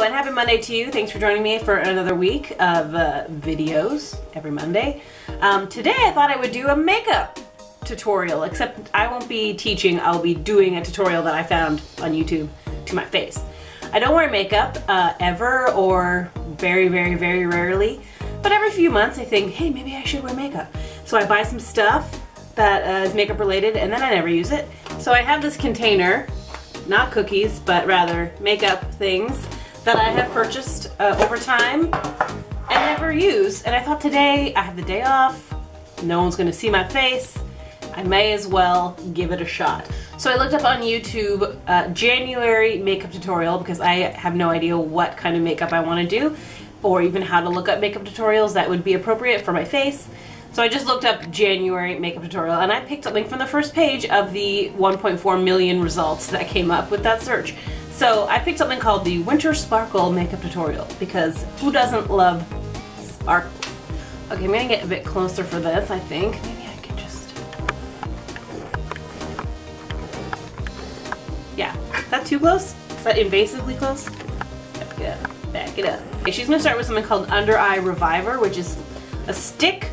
and happy Monday to you. Thanks for joining me for another week of videos every Monday. Today I thought I would do a makeup tutorial, except I won't be teaching, I'll be doing a tutorial that I found on YouTube to my face. I don't wear makeup ever, or very rarely, but every few months I think, hey, maybe I should wear makeup. So I buy some stuff that is makeup related, and then I never use it. So I have this container, not cookies, but rather makeup things that I have purchased over time and never use. And I thought today, I have the day off, no one's gonna see my face, I may as well give it a shot. So I looked up on YouTube January makeup tutorial because I have no idea what kind of makeup I want to do, or even how to look up makeup tutorials that would be appropriate for my face. So I just looked up January makeup tutorial and I picked something from the first page of the 1.4 million results that came up with that search. So I picked something called the Winter Sparkle makeup tutorial because who doesn't love sparkles? Okay, I'm gonna get a bit closer for this, I think. Maybe I can just... Yeah, is that too close? Is that invasively close? Back it up, back it up. Okay, she's gonna start with something called Under Eye Reviver, which is a stick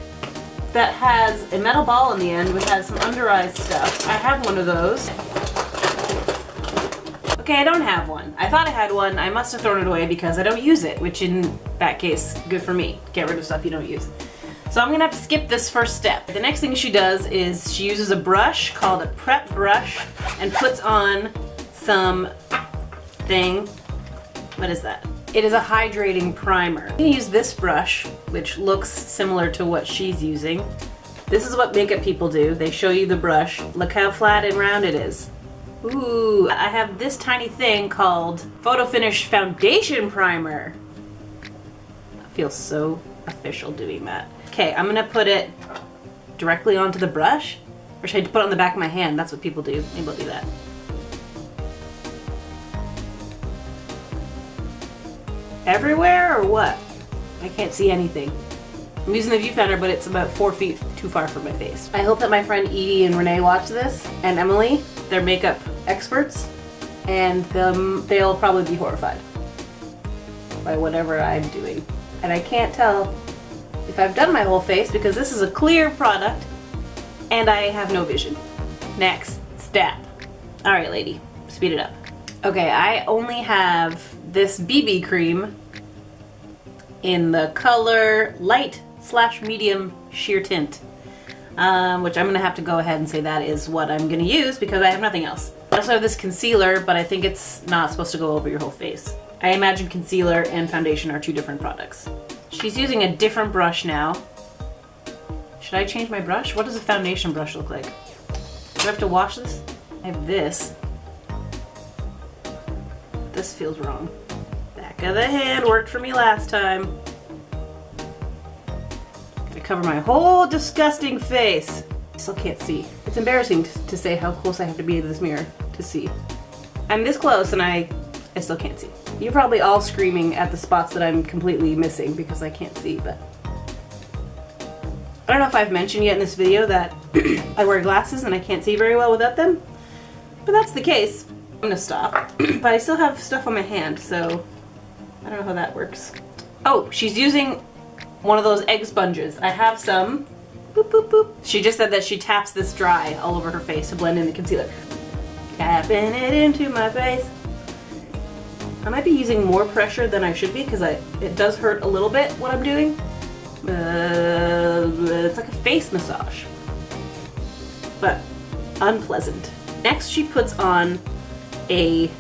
that has a metal ball in the end, which has some under eye stuff. I have one of those. Okay, I don't have one. I thought I had one. I must have thrown it away because I don't use it, which in that case, good for me. Get rid of stuff you don't use. So I'm gonna have to skip this first step. The next thing she does is she uses a brush called a prep brush and puts on some thing. What is that? It is a hydrating primer. I'm gonna use this brush, which looks similar to what she's using. This is what makeup people do. They show you the brush. Look how flat and round it is. Ooh, I have this tiny thing called Photo Finish Foundation Primer. I feel so official doing that. Okay, I'm gonna put it directly onto the brush. Or should I put it on the back of my hand? That's what people do. Maybe I'll do that. Everywhere or what? I can't see anything. I'm using the viewfinder, but it's about 4 feet too far from my face. I hope that my friend Edie and Renee watch this, and Emily. They're makeup experts, and they'll probably be horrified by whatever I'm doing. And I can't tell if I've done my whole face because this is a clear product and I have no vision. Next step. All right, lady, speed it up. Okay, I only have this BB cream in the color light/medium sheer tint, which I'm gonna have to go ahead and say that is what I'm gonna use because I have nothing else. I also have this concealer, but I think it's not supposed to go over your whole face. I imagine concealer and foundation are two different products. She's using a different brush now. Should I change my brush? What does a foundation brush look like? Do I have to wash this? I have this. This feels wrong. Back of the hand worked for me last time. Gotta cover my whole disgusting face. I still can't see. It's embarrassing to say how close I have to be to this mirror to see. I'm this close and I still can't see. You're probably all screaming at the spots that I'm completely missing because I can't see, but I don't know if I've mentioned yet in this video that I wear glasses and I can't see very well without them, but that's the case. I'm gonna stop, but I still have stuff on my hand, so I don't know how that works. Oh, she's using one of those egg sponges. I have some. Boop, boop, boop. She just said that she taps this dry all over her face to blend in the concealer. Tapping it into my face. I might be using more pressure than I should be because it does hurt a little bit what I'm doing. It's like a face massage, but unpleasant. Next she puts on a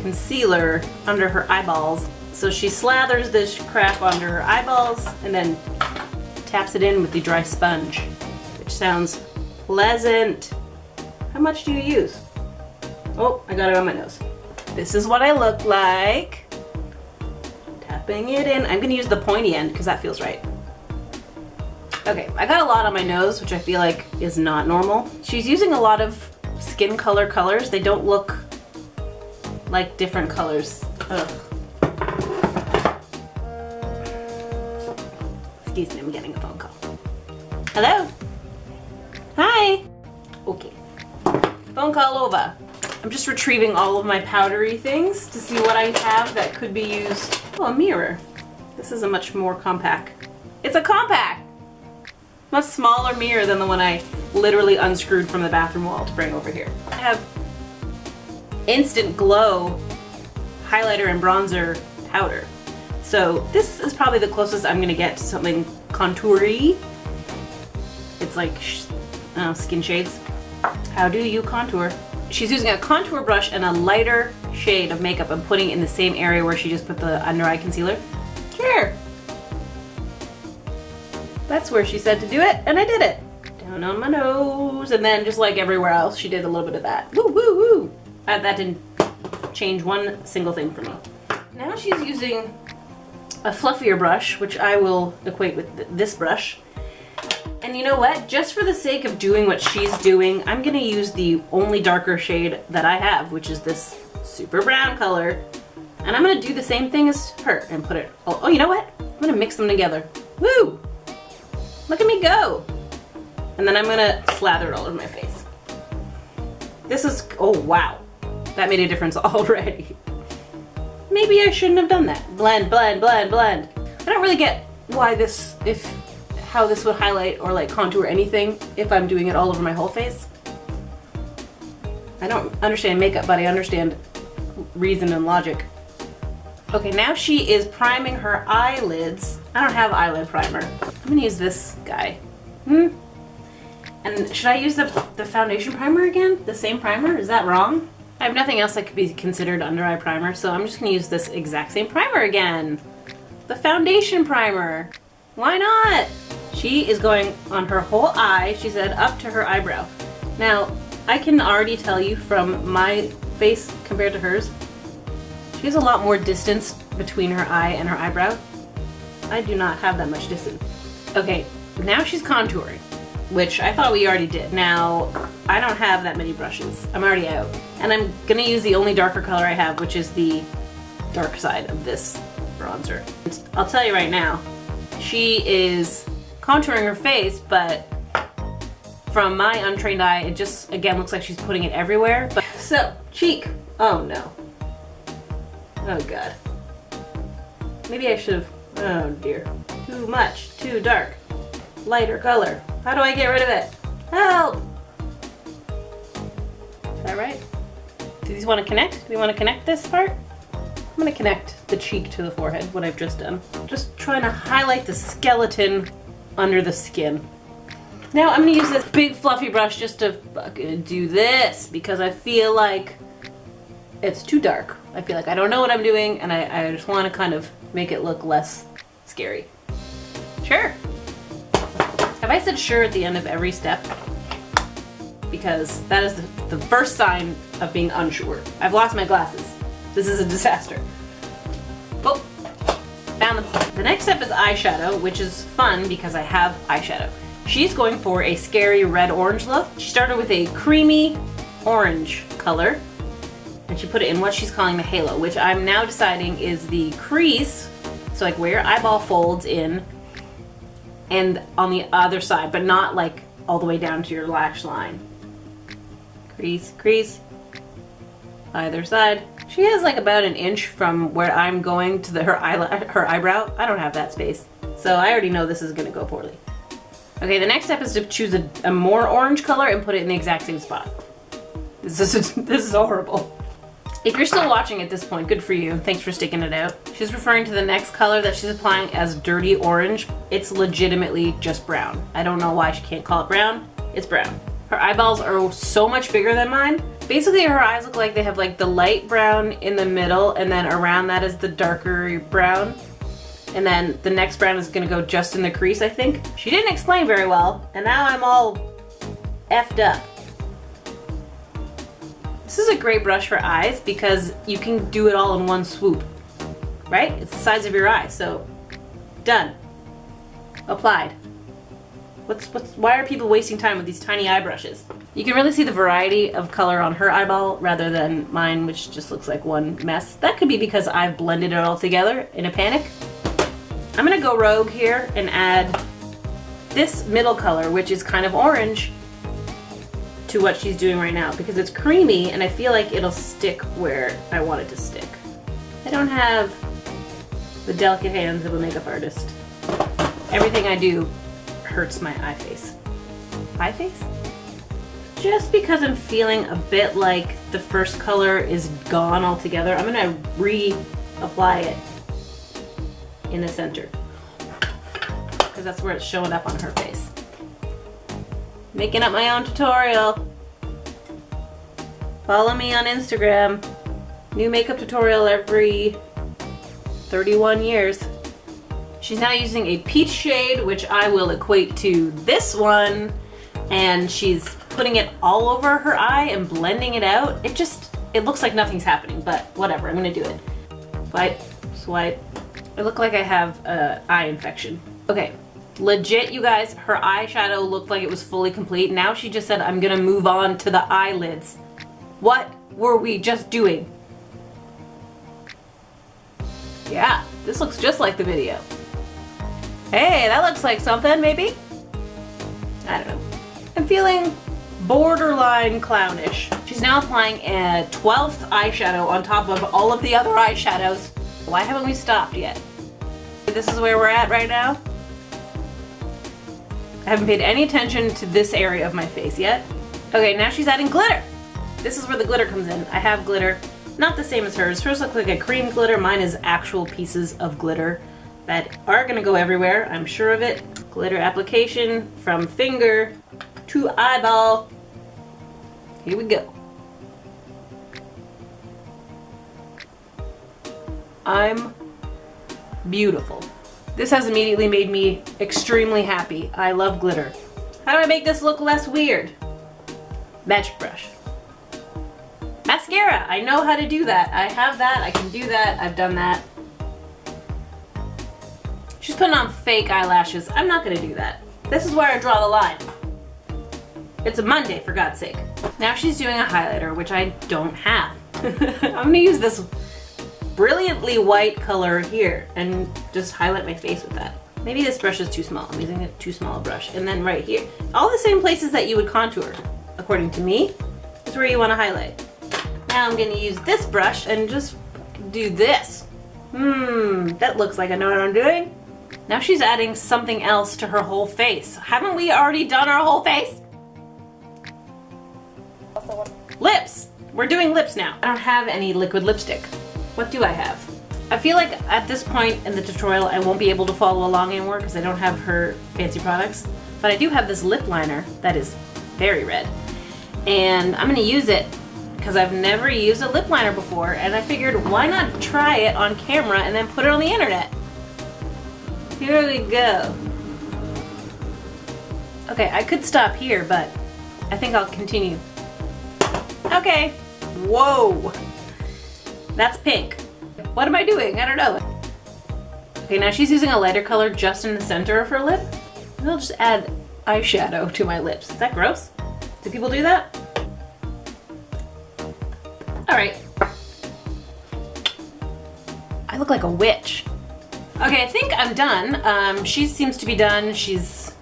concealer under her eyeballs. So she slathers this crap under her eyeballs and then taps it in with the dry sponge, which sounds pleasant. How much do you use? Oh, I got it on my nose. This is what I look like. Tapping it in. I'm gonna use the pointy end because that feels right. Okay, I got a lot on my nose, which I feel like is not normal. She's using a lot of skin colors. They don't look like different colors. Ugh. Excuse me, I'm getting a phone call. Hello? Hi? Okay. Phone call over. I'm just retrieving all of my powdery things to see what I have that could be used. Oh, a mirror. This is a much more compact. It's a compact! Much smaller mirror than the one I literally unscrewed from the bathroom wall to bring over here. I have Instant Glow highlighter and bronzer powder. So this is probably the closest I'm gonna get to something contour-y. It's like skin shades. How do you contour? She's using a contour brush and a lighter shade of makeup and putting it in the same area where she just put the under eye concealer. Sure. That's where she said to do it, and I did it. Down on my nose, and then just like everywhere else, she did a little bit of that. Woo, woo, woo. That didn't change one single thing for me. Now she's using a fluffier brush, which I will equate with this brush. And you know what? Just for the sake of doing what she's doing, I'm gonna use the only darker shade that I have, which is this super brown color. And I'm gonna do the same thing as her and put it, oh, you know what? I'm gonna mix them together. Woo! Look at me go! And then I'm gonna slather it all over my face. This is, oh wow. That made a difference already. Maybe I shouldn't have done that. Blend, blend, blend, blend. I don't really get why this, how this would highlight or like contour anything if I'm doing it all over my whole face. I don't understand makeup, but I understand reason and logic. Okay, now she is priming her eyelids. I don't have eyelid primer. I'm gonna use this guy. And should I use the foundation primer again? The same primer? Is that wrong? I have nothing else that could be considered under eye primer, so I'm just gonna use this exact same primer again. The foundation primer. Why not? She is going on her whole eye, she said, up to her eyebrow. Now, I can already tell you from my face compared to hers, she has a lot more distance between her eye and her eyebrow. I do not have that much distance. Okay, now she's contouring, which I thought we already did. Now, I don't have that many brushes. I'm already out. And I'm gonna use the only darker color I have, which is the dark side of this bronzer. I'll tell you right now, she is contouring her face, but from my untrained eye, it just, again, looks like she's putting it everywhere. But so, cheek. Oh no. Oh god. Maybe I should have, oh dear. Too much, too dark. Lighter color. How do I get rid of it? Help! Is that right? Do these want to connect? Do we want to connect this part? I'm going to connect the cheek to the forehead, what I've just done. Just trying to highlight the skeleton under the skin. Now I'm going to use this big fluffy brush just to fucking do this because I feel like it's too dark. I feel like I don't know what I'm doing and I just want to kind of make it look less scary. Sure. Have I said sure at the end of every step? Because that is the first sign of being unsure. I've lost my glasses. This is a disaster. Oh, found them. The next step is eyeshadow, which is fun because I have eyeshadow. She's going for a scary red-orange look. She started with a creamy orange color, and she put it in what she's calling the halo, which I'm now deciding is the crease, so like where your eyeball folds in, and on the other side, but not like all the way down to your lash line. Crease, crease, either side. She has like about an inch from where I'm going to her eyebrow. I don't have that space, so I already know this is gonna go poorly. Okay, the next step is to choose a more orange color and put it in the exact same spot. This is horrible. If you're still watching at this point, good for you. Thanks for sticking it out. She's referring to the next color that she's applying as dirty orange. It's legitimately just brown. I don't know why she can't call it brown. It's brown. Her eyeballs are so much bigger than mine. Basically, her eyes look like they have like the light brown in the middle, and then around that is the darker brown. And then the next brown is gonna go just in the crease, I think. She didn't explain very well, and now I'm all effed up. This is a great brush for eyes because you can do it all in one swoop, right? It's the size of your eye, so done. Applied. Why are people wasting time with these tiny eye brushes? You can really see the variety of color on her eyeball rather than mine, which just looks like one mess. That could be because I've blended it all together in a panic. I'm gonna go rogue here and add this middle color, which is kind of orange, to what she's doing right now because it's creamy and I feel like it'll stick where I want it to stick. I don't have the delicate hands of a makeup artist. Everything I do hurts my eye face. Eye face? Just because I'm feeling a bit like the first color is gone altogether, I'm gonna reapply it in the center because that's where it's showing up on her face. Making up my own tutorial. Follow me on Instagram. New makeup tutorial every 31 years. She's now using a peach shade, which I will equate to this one, and she's putting it all over her eye and blending it out. It looks like nothing's happening, but whatever, I'm gonna do it. Swipe, swipe. I look like I have an eye infection. Okay, legit, you guys, her eyeshadow looked like it was fully complete. Now she just said, I'm gonna move on to the eyelids. What were we just doing? Yeah, this looks just like the video. Hey, that looks like something, maybe? I don't know. I'm feeling borderline clownish. She's now applying a 12th eyeshadow on top of all of the other eyeshadows. Why haven't we stopped yet? This is where we're at right now. I haven't paid any attention to this area of my face yet. Okay, now she's adding glitter. This is where the glitter comes in. I have glitter, not the same as hers. Hers looks like a cream glitter. Mine is actual pieces of glitter that are gonna go everywhere, I'm sure of it. Glitter application from finger to eyeball. Here we go. I'm beautiful. This has immediately made me extremely happy. I love glitter. How do I make this look less weird? Magic brush. Mascara, I know how to do that. I have that, I can do that, I've done that. She's putting on fake eyelashes. I'm not gonna do that. This is where I draw the line. It's a Monday, for God's sake. Now she's doing a highlighter, which I don't have. I'm gonna use this brilliantly white color here and just highlight my face with that. Maybe this brush is too small. I'm using a too small brush. And then right here, all the same places that you would contour, according to me, is where you wanna highlight. Now I'm gonna use this brush and just do this. That looks like I know what I'm doing. Now she's adding something else to her whole face. Haven't we already done our whole face? Lips! We're doing lips now. I don't have any liquid lipstick. What do I have? I feel like at this point in the tutorial I won't be able to follow along anymore because I don't have her fancy products. But I do have this lip liner that is very red. And I'm gonna use it because I've never used a lip liner before, and I figured why not try it on camera and then put it on the internet. Here we go. Okay, I could stop here, but I think I'll continue. Okay. Whoa. That's pink. What am I doing? I don't know. Okay, now she's using a lighter color just in the center of her lip. And I'll just add eyeshadow to my lips. Is that gross? Do people do that? Alright. I look like a witch. Okay, I think I'm done. She seems to be done. She's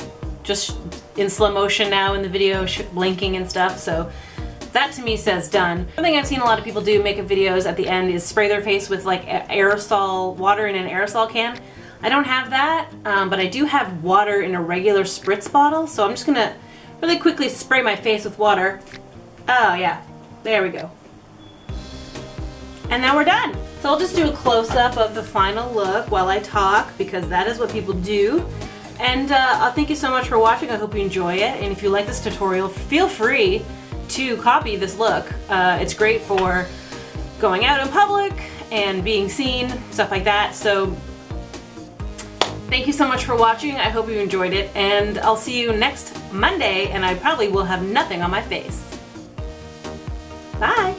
just in slow motion now in the video, blinking and stuff, so that to me says done. Something I've seen a lot of people do makeup videos at the end is spray their face with like aerosol, water in an aerosol can. I don't have that, but I do have water in a regular spritz bottle, so I'm just gonna really quickly spray my face with water. Oh yeah, there we go. And now we're done. So I'll just do a close-up of the final look while I talk, because that is what people do. And I'll thank you so much for watching. I hope you enjoy it. And if you like this tutorial, feel free to copy this look. It's great for going out in public and being seen, stuff like that. So thank you so much for watching. I hope you enjoyed it. And I'll see you next Monday, and I probably will have nothing on my face. Bye.